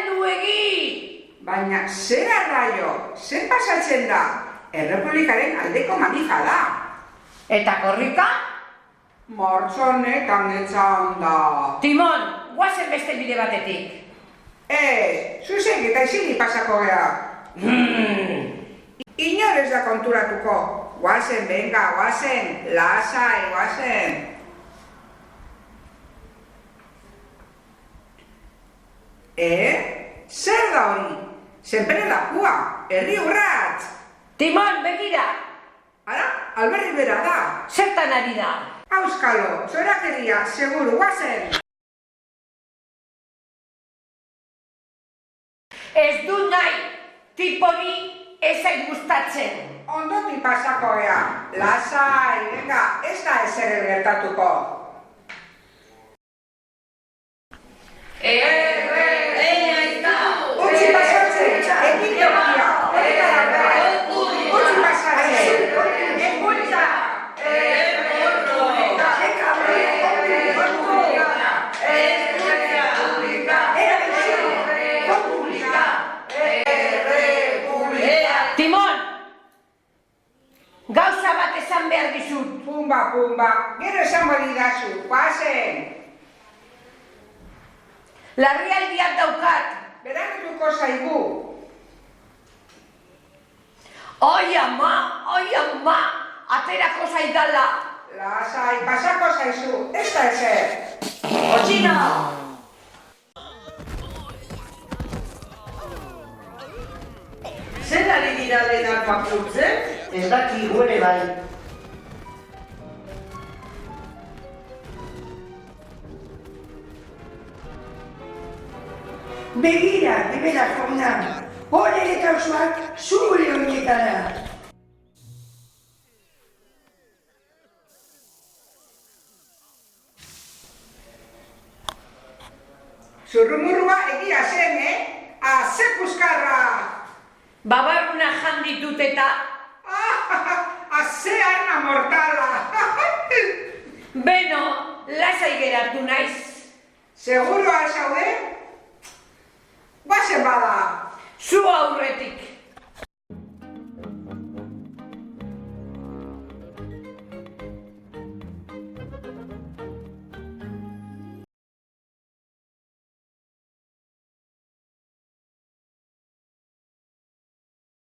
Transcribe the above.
heldu egi! Baina, zer arraio, zer pasatzen da? Errepublikaren aldeko manifa da. Eta korrika? Martxonetan etzan da. Timon, guazen beste bide batetik. Zuzek eta izili pasako gea. Inor ez da konturatuko. Guazen, venga, guazen, lasai, guazen. Zer da hori? Zenpere lakua, herri urratz. Timon, begira! Ara, alberri bera da. Zertan ari da? Auskalo, zorakeria, seguru, guazen. Ez du nahi, tipori ezek gustatzen. Ondotik pasako gea. Lasai, venga, ez da ezer gertatuko. Utsi pasatzen, egin jokia. Utsi pasatzen. Ekuntza. Timon! Gauza bat esan behar dizut. Pumba, gero esan bali dazu, guazen. Larrialdiak daukat. Beranetuko zaigu. Oi ama, aterako zaidala. Lasai, pasako zaizu, ez da ezer. Otxina! Zer ari dira denak apurtzen? Ez dakigu ere bai. Begira, Ribera jauna, hori eta osoak zure horietara. Zurrumurrua egia zen, Ze puskarra! Babarruna jan ditut eta... Ze arma mortala! Beno, lasai geratu naiz. Seguro al zaude? Guazen bada! Zu aurretik.